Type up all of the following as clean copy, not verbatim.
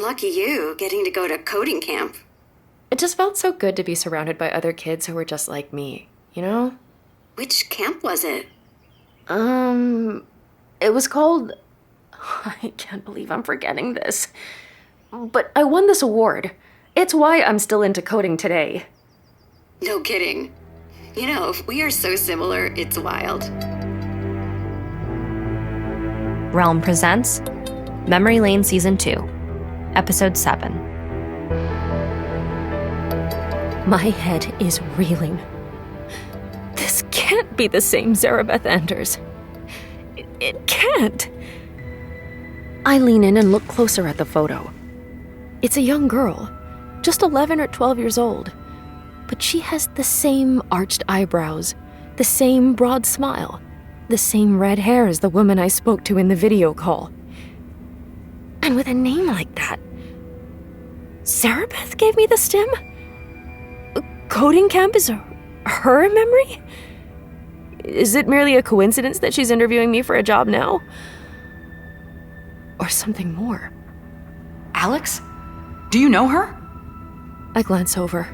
Lucky you, getting to go to coding camp. It just felt so good to be surrounded by other kids who were just like me, you know? Which camp was it? It was called... I can't believe I'm forgetting this. But I won this award. It's why I'm still into coding today. No kidding. You know, we are so similar, it's wild. Realm presents Memory Lane Season 2, Episode 7. My head is reeling. This can't be the same Zarabeth Anders. It can't. I lean in and look closer at the photo. It's a young girl, just 11 or 12 years old. But she has the same arched eyebrows, the same broad smile, the same red hair as the woman I spoke to in the video call. And with a name like that, Zarabeth gave me the stim? Coding camp is her memory? Is it merely a coincidence that she's interviewing me for a job now? Or something more? Alex? Do you know her? I glance over,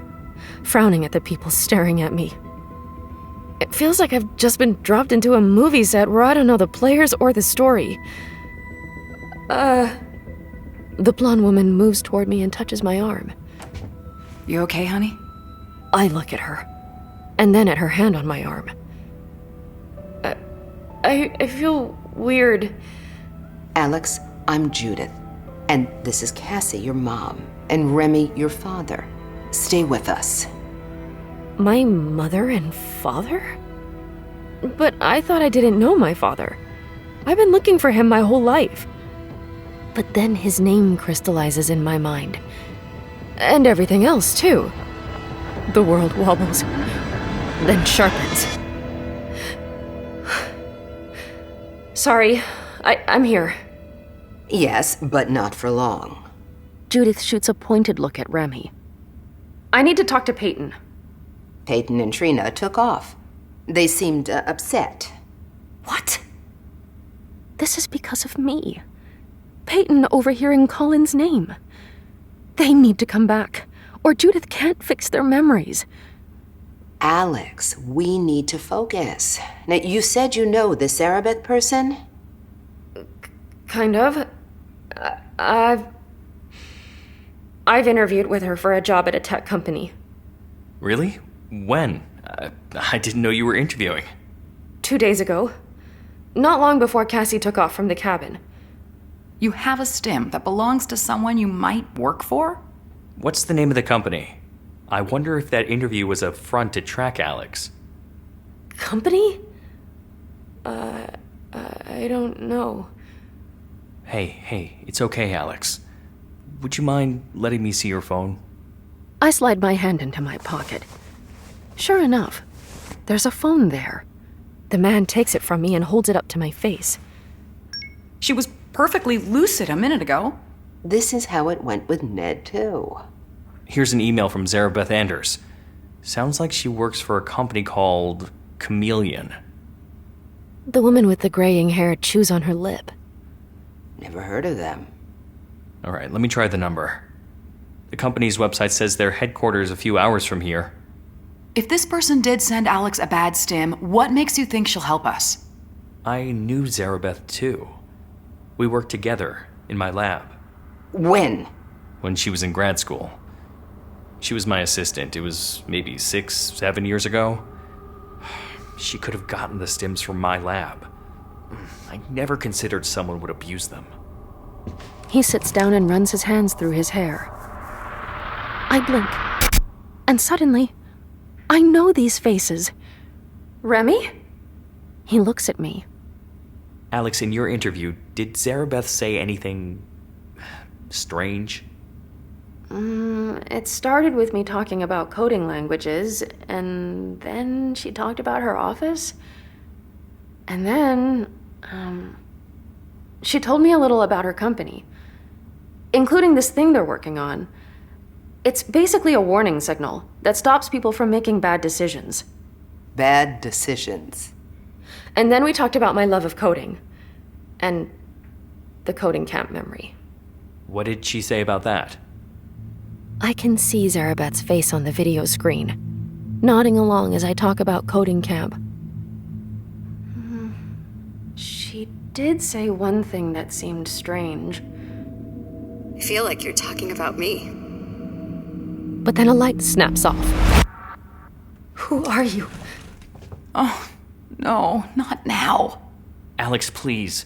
frowning at the people staring at me. It feels like I've just been dropped into a movie set where I don't know the players or the story. The blonde woman moves toward me and touches my arm. You okay, honey? I look at her, and then at her hand on my arm. I feel weird. Alex, I'm Judith, and this is Cassie, your mom, and Remi, your father. Stay with us. My mother and father? But I thought I didn't know my father. I've been looking for him my whole life. But then his name crystallizes in my mind. And everything else, too. The world wobbles, then sharpens. Sorry, I'm here. Yes, but not for long. Judith shoots a pointed look at Remi. I need to talk to Peyton. Peyton and Trina took off. They seemed upset. What? This is because of me. Peyton overhearing Colin's name. They need to come back, or Judith can't fix their memories. Alex, we need to focus. Now, you said you know the Zarabeth person? Kind of. I've interviewed with her for a job at a tech company. Really? When? I didn't know you were interviewing. 2 days ago. Not long before Cassie took off from the cabin. You have a stim that belongs to someone you might work for? What's the name of the company? I wonder if that interview was a front to track Alex. Company? I don't know. Hey, it's okay, Alex. Would you mind letting me see your phone? I slide my hand into my pocket. Sure enough, there's a phone there. The man takes it from me and holds it up to my face. She was perfectly lucid a minute ago. This is how it went with Ned, too. Here's an email from Zarabeth Anders. Sounds like she works for a company called Chameleon. The woman with the graying hair chews on her lip. Never heard of them. All right, let me try the number. The company's website says their headquarters a few hours from here. If this person did send Alex a bad stim, what makes you think she'll help us? I knew Zarabeth too. We worked together in my lab. When? When she was in grad school. She was my assistant. It was maybe 6-7 years ago. She could have gotten the stims from my lab. I never considered someone would abuse them. He sits down and runs his hands through his hair. I blink, and suddenly, I know these faces. Remi? He looks at me. Alex, in your interview, did Zarabeth say anything strange? It started with me talking about coding languages, and then she talked about her office. And then, she told me a little about her company, including this thing they're working on. It's basically a warning signal that stops people from making bad decisions. Bad decisions. And then we talked about my love of coding, and the coding camp memory. What did she say about that? I can see Zarabeth's face on the video screen, nodding along as I talk about coding camp. She did say one thing that seemed strange. I feel like you're talking about me. But then a light snaps off. Who are you? Oh, no, not now. Alex, please.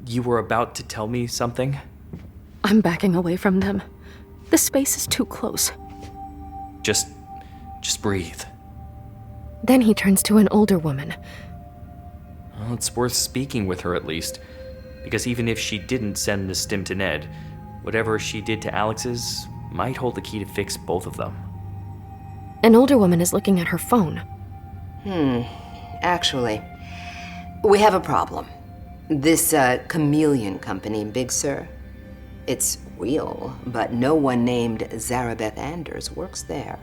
You were about to tell me something? I'm backing away from them. The space is too close. Just breathe. Then he turns to an older woman. Well, it's worth speaking with her at least. Because even if she didn't send the stim to Ned, whatever she did to Alex's might hold the key to fix both of them. An older woman is looking at her phone. Actually, we have a problem. This chameleon company, Big Sur, it's real, but no one named Zarabeth Anders works there.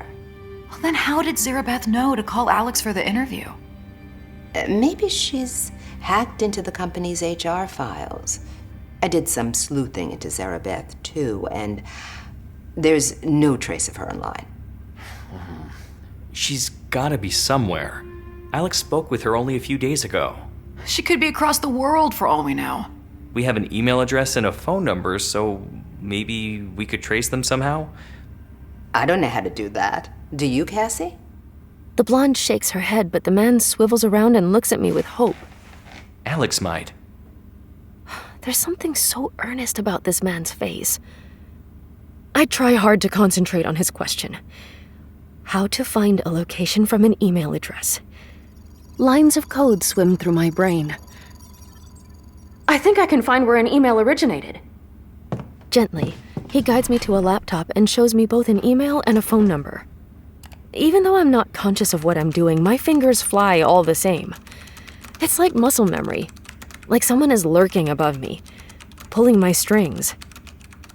Well, then how did Zarabeth know to call Alex for the interview? Maybe she's hacked into the company's HR files. I did some sleuthing into Zarabeth, too, and there's no trace of her online. She's gotta be somewhere. Alex spoke with her only a few days ago. She could be across the world for all we know. We have an email address and a phone number, so maybe we could trace them somehow? I don't know how to do that. Do you, Cassie? The blonde shakes her head, but the man swivels around and looks at me with hope. Alex might. There's something so earnest about this man's face. I try hard to concentrate on his question. How to find a location from an email address. Lines of code swim through my brain. I think I can find where an email originated. Gently, he guides me to a laptop and shows me both an email and a phone number. Even though I'm not conscious of what I'm doing, my fingers fly all the same. It's like muscle memory. Like someone is lurking above me, pulling my strings.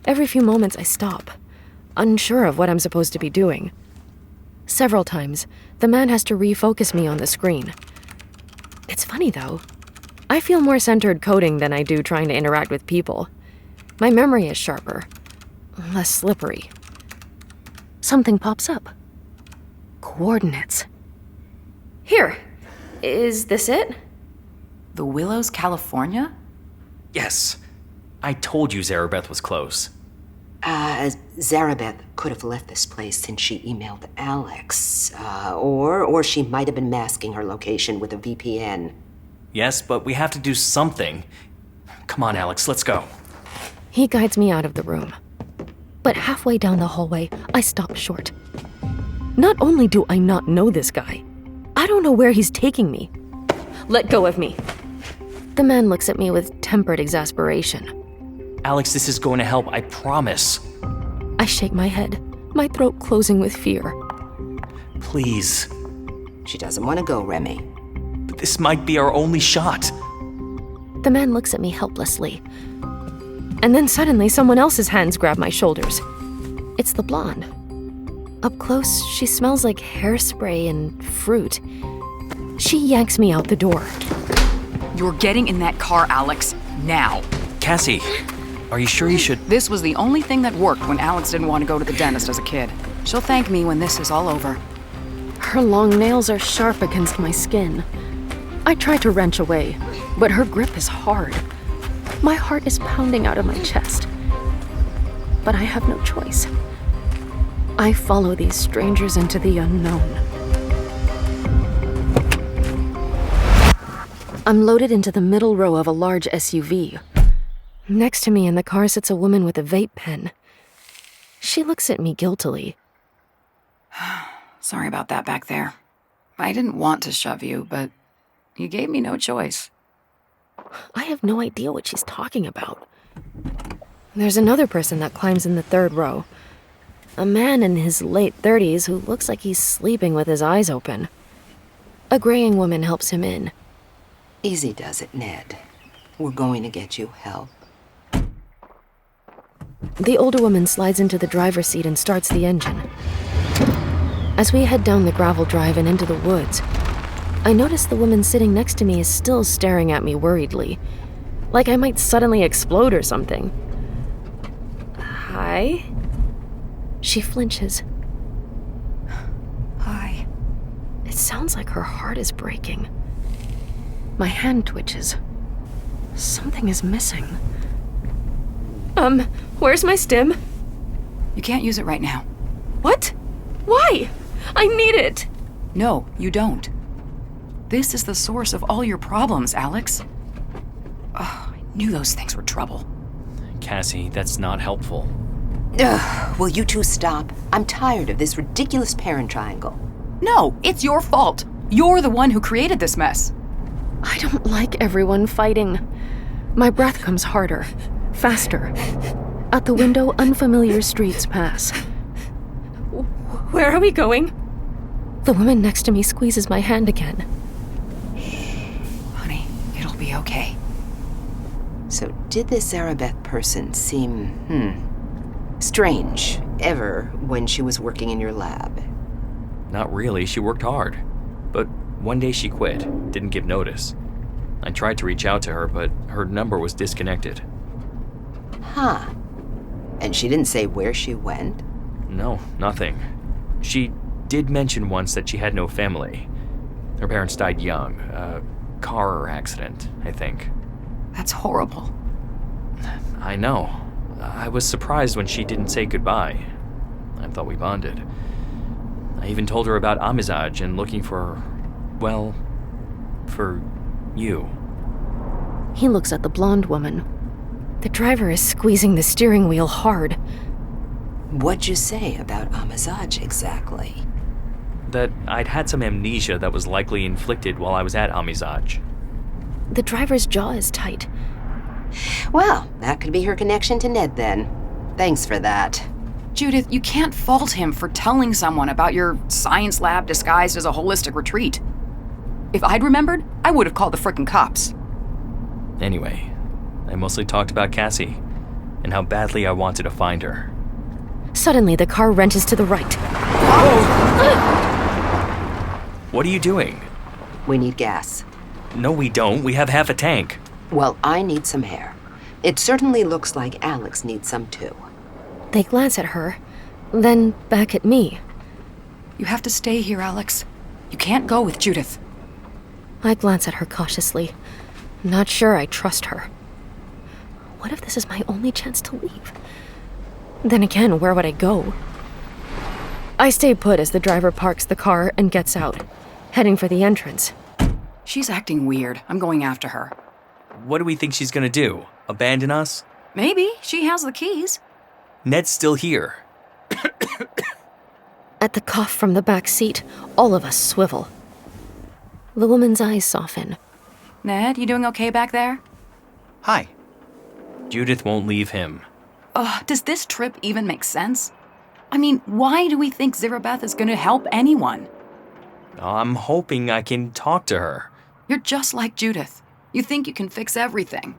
Every few moments I stop, unsure of what I'm supposed to be doing. Several times, the man has to refocus me on the screen. It's funny, though. I feel more centered coding than I do trying to interact with people. My memory is sharper, less slippery. Something pops up. Coordinates. Here. Is this it? The Willows, California? Yes. I told you Zarabeth was close. Zarabeth could have left this place since she emailed Alex. Or she might have been masking her location with a VPN. Yes, but we have to do something. Come on, Alex, let's go. He guides me out of the room. But halfway down the hallway, I stop short. Not only do I not know this guy, I don't know where he's taking me. Let go of me. The man looks at me with tempered exasperation. Alex, this is going to help, I promise. I shake my head, my throat closing with fear. Please. She doesn't want to go, Remi. But this might be our only shot. The man looks at me helplessly. And then suddenly someone else's hands grab my shoulders. It's the blonde. Up close, she smells like hairspray and fruit. She yanks me out the door. You're getting in that car, Alex, now. Cassie, are you sure you should? This was the only thing that worked when Alex didn't want to go to the dentist as a kid. She'll thank me when this is all over. Her long nails are sharp against my skin. I try to wrench away, but her grip is hard. My heart is pounding out of my chest. But I have no choice. I follow these strangers into the unknown. I'm loaded into the middle row of a large SUV. Next to me in the car sits a woman with a vape pen. She looks at me guiltily. Sorry about that back there. I didn't want to shove you, but you gave me no choice. I have no idea what she's talking about. There's another person that climbs in the third row. A man in his late 30s who looks like he's sleeping with his eyes open. A graying woman helps him in. Easy does it, Ned. We're going to get you help. The older woman slides into the driver's seat and starts the engine. As we head down the gravel drive and into the woods, I notice the woman sitting next to me is still staring at me worriedly, like I might suddenly explode or something. Hi. She flinches. Hi. It sounds like her heart is breaking. My hand twitches. Something is missing. Where's my stim? You can't use it right now. What? Why? I need it! No, you don't. This is the source of all your problems, Alex. Oh, I knew those things were trouble. Cassie, that's not helpful. Ugh, will you two stop? I'm tired of this ridiculous parent triangle. No, it's your fault. You're the one who created this mess. I don't like everyone fighting. My breath comes harder, faster. Out the window, unfamiliar streets pass. Where are we going? The woman next to me squeezes my hand again. Honey, it'll be okay. So did this Sarah Beth person seem, strange ever when she was working in your lab? Not really, she worked hard. But one day she quit, didn't give notice. I tried to reach out to her, but her number was disconnected. Huh. And she didn't say where she went? No, nothing. She did mention once that she had no family. Her parents died young. A car accident, I think. That's horrible. I know. I was surprised when she didn't say goodbye. I thought we bonded. I even told her about Amizaj and looking for, well, for you. He looks at the blonde woman. The driver is squeezing the steering wheel hard. What'd you say about Amizaj exactly? That I'd had some amnesia that was likely inflicted while I was at Amizaj. The driver's jaw is tight. Well, that could be her connection to Ned then. Thanks for that. Judith, you can't fault him for telling someone about your science lab disguised as a holistic retreat. If I'd remembered, I would have called the frickin' cops. Anyway, I mostly talked about Cassie and how badly I wanted to find her. Suddenly, the car wrenches to the right. What are you doing? We need gas. No, we don't. We have half a tank. Well, I need some hair. It certainly looks like Alex needs some too. They glance at her, then back at me. You have to stay here, Alex. You can't go with Judith. I glance at her cautiously, not sure I trust her. What if this is my only chance to leave? Then again, where would I go? I stay put as the driver parks the car and gets out, heading for the entrance. She's acting weird. I'm going after her. What do we think she's gonna do? Abandon us? Maybe. She has the keys. Ned's still here. At the cough from the back seat, all of us swivel. The woman's eyes soften. Ned, you doing okay back there? Hi. Judith won't leave him. Does this trip even make sense? I mean, why do we think Zarabeth is gonna help anyone? I'm hoping I can talk to her. You're just like Judith. You think you can fix everything.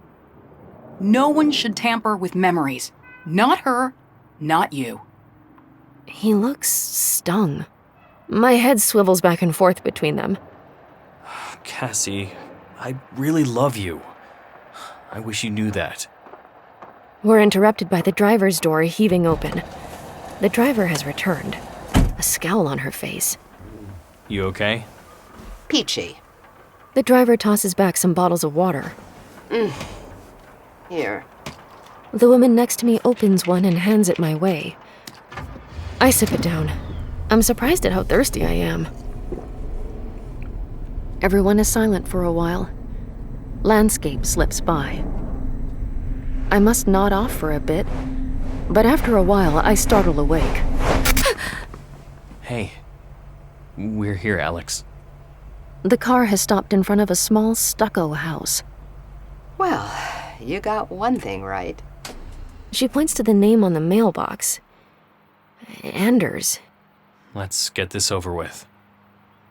No one should tamper with memories. Not her, not you. He looks stung. My head swivels back and forth between them. Cassie, I really love you. I wish you knew that. We're interrupted by the driver's door heaving open. The driver has returned, a scowl on her face. You okay? Peachy. The driver tosses back some bottles of water. Here. The woman next to me opens one and hands it my way. I sip it down. I'm surprised at how thirsty I am. Everyone is silent for a while. Landscape slips by. I must nod off for a bit, but after a while I startle awake. Hey, we're here, Alex. The car has stopped in front of a small stucco house. Well, you got one thing right. She points to the name on the mailbox. Anders. Let's get this over with.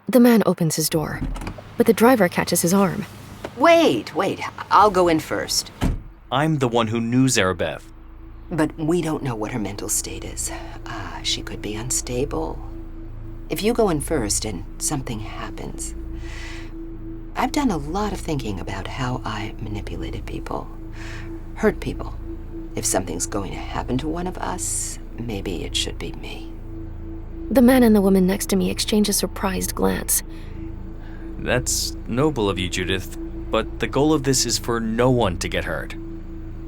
The man opens his door, but the driver catches his arm. Wait. I'll go in first. I'm the one who knew Zarabeth. But we don't know what her mental state is. She could be unstable. If you go in first and something happens... I've done a lot of thinking about how I manipulated people, hurt people, If something's going to happen to one of us, maybe it should be me. The man and the woman next to me exchange a surprised glance. That's noble of you, Judith, but the goal of this is for no one to get hurt.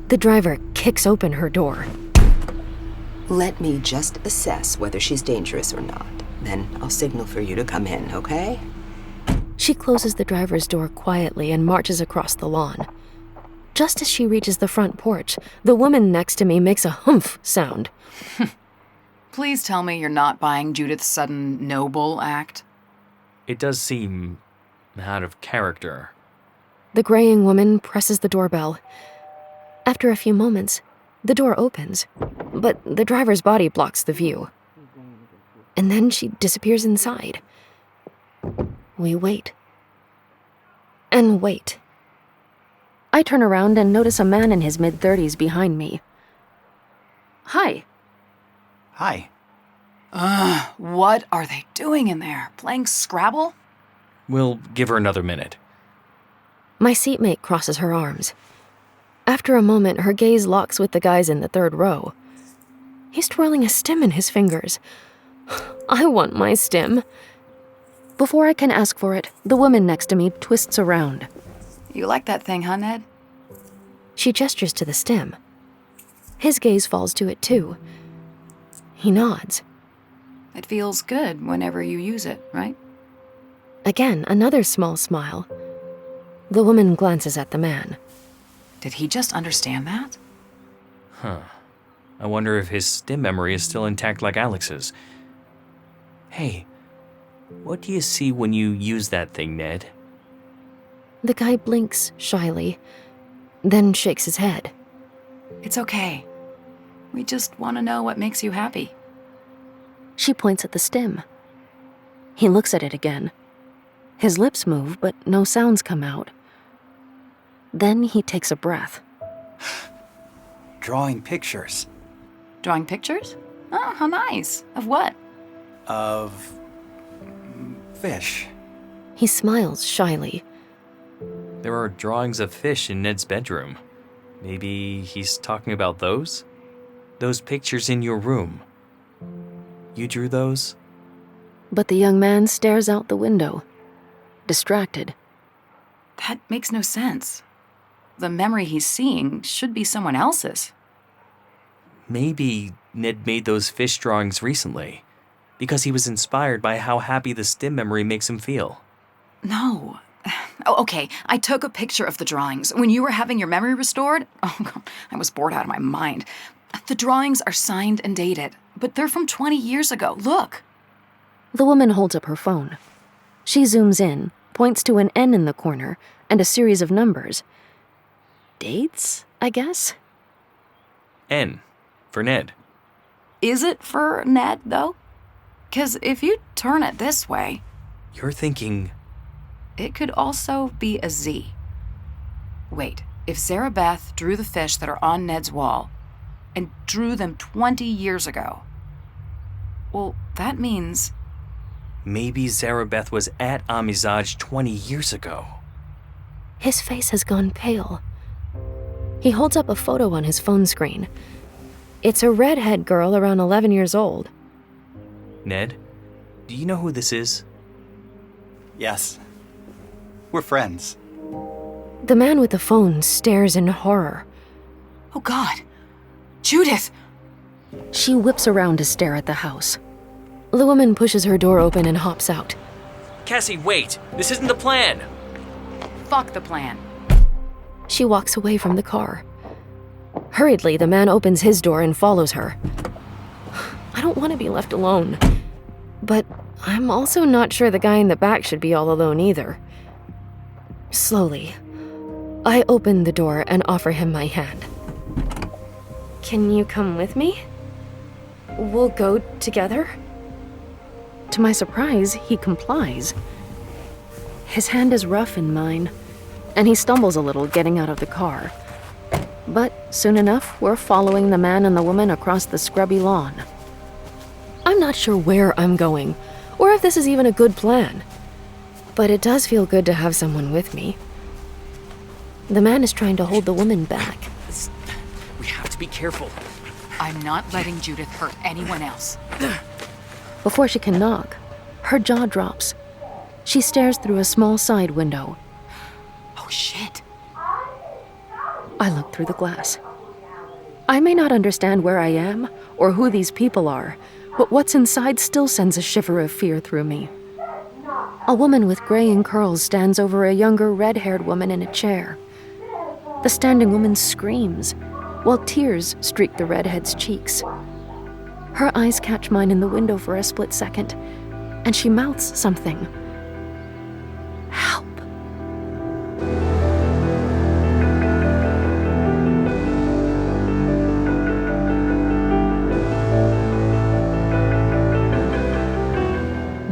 The driver kicks open her door. Let me just assess whether she's dangerous or not. Then I'll signal for you to come in, okay? She closes the driver's door quietly and marches across the lawn. Just as she reaches the front porch, the woman next to me makes a humph sound. Please tell me you're not buying Judith's sudden noble act. It does seem out of character. The graying woman presses the doorbell. After a few moments, the door opens, but the driver's body blocks the view. And then she disappears inside. We wait. And wait. I turn around and notice a man in his mid-30s behind me. Hi. Hi. What are they doing in there? Playing Scrabble? We'll give her another minute. My seatmate crosses her arms. After a moment, her gaze locks with the guys in the third row. He's twirling a stem in his fingers. I want my stem. Before I can ask for it, the woman next to me twists around. You like that thing, huh, Ned? She gestures to the stem. His gaze falls to it, too. He nods. It feels good whenever you use it, right? Again, another small smile. The woman glances at the man. Did he just understand that? Huh. I wonder if his stim memory is still intact like Alex's. Hey, what do you see when you use that thing, Ned? The guy blinks shyly, then shakes his head. It's okay. We just want to know what makes you happy. She points at the stem. He looks at it again. His lips move, but no sounds come out. Then he takes a breath. Drawing pictures. Drawing pictures? Oh, how nice. Of what? Of fish. He smiles shyly. There are drawings of fish in Ned's bedroom. Maybe he's talking about those? Those pictures in your room. You drew those? But the young man stares out the window, distracted. That makes no sense. The memory he's seeing should be someone else's. Maybe Ned made those fish drawings recently, because he was inspired by how happy the stim memory makes him feel. No. Oh, okay, I took a picture of the drawings. When you were having your memory restored, oh God, I was bored out of my mind. The drawings are signed and dated, but they're from 20 years ago. Look. The woman holds up her phone. She zooms in, points to an N in the corner, and a series of numbers. Dates, I guess? N, for Ned. Is it for Ned, though? 'Cause if you turn it this way, You're thinking... it could also be a Z. Wait, if Sarah Beth drew the fish that are on Ned's wall, and drew them 20 years ago, well, that means... Maybe Zarabeth was at Amizaj 20 years ago. His face has gone pale. He holds up a photo on his phone screen. It's a redhead girl around 11 years old. Ned, do you know who this is? Yes. We're friends. The man with the phone stares in horror. Oh, God. Judith! She whips around to stare at the house. The woman pushes her door open and hops out. Cassie, wait! This isn't the plan! Fuck the plan. She walks away from the car. Hurriedly, the man opens his door and follows her. I don't want to be left alone. But I'm also not sure the guy in the back should be all alone either. Slowly, I open the door and offer him my hand. Can you come with me? We'll go together? To my surprise, he complies. His hand is rough in mine, and he stumbles a little getting out of the car. But soon enough, we're following the man and the woman across the scrubby lawn. I'm not sure where I'm going, or if this is even a good plan. But it does feel good to have someone with me. The man is trying to hold the woman back. We have to be careful. I'm not letting Judith hurt anyone else. Before she can knock, her jaw drops. She stares through a small side window. Oh, shit. I look through the glass. I may not understand where I am or who these people are, but what's inside still sends a shiver of fear through me. A woman with graying curls stands over a younger red-haired woman in a chair. The standing woman screams, while tears streak the redhead's cheeks. Her eyes catch mine in the window for a split second, and she mouths something. Help.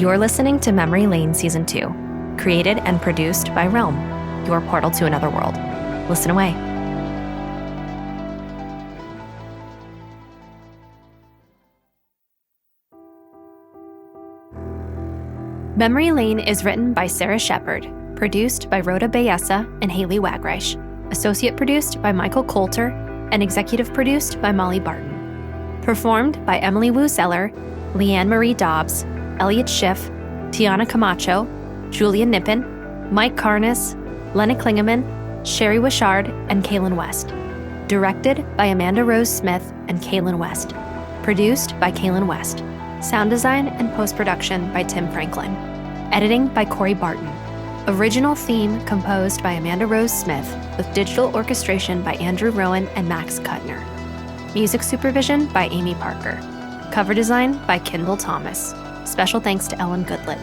You're listening to Memory Lane Season 2, created and produced by Realm, your portal to another world. Listen away. Memory Lane is written by Sara Shepard, produced by Rhoda Bayessa and Haley Wagreich, associate produced by Michael Coulter, and executive produced by Molly Barton. Performed by Emily Wu Zeller, Leanne Marie Dobbs, Elliot Schiff, Tiana Camacho, Julia Nippon, Mike Karnas, Lenny Klingeman, Sherry Wishard, and Kaylin West. Directed by Amanda Rose Smith and Kaylin West. Produced by Kaylin West. Sound design and post-production by Tim Franklin. Editing by Corey Barton. Original theme composed by Amanda Rose Smith with digital orchestration by Andrew Rowan and Max Kuttner. Music supervision by Amy Parker. Cover design by Kendall Thomas. Special thanks to Ellen Goodlett.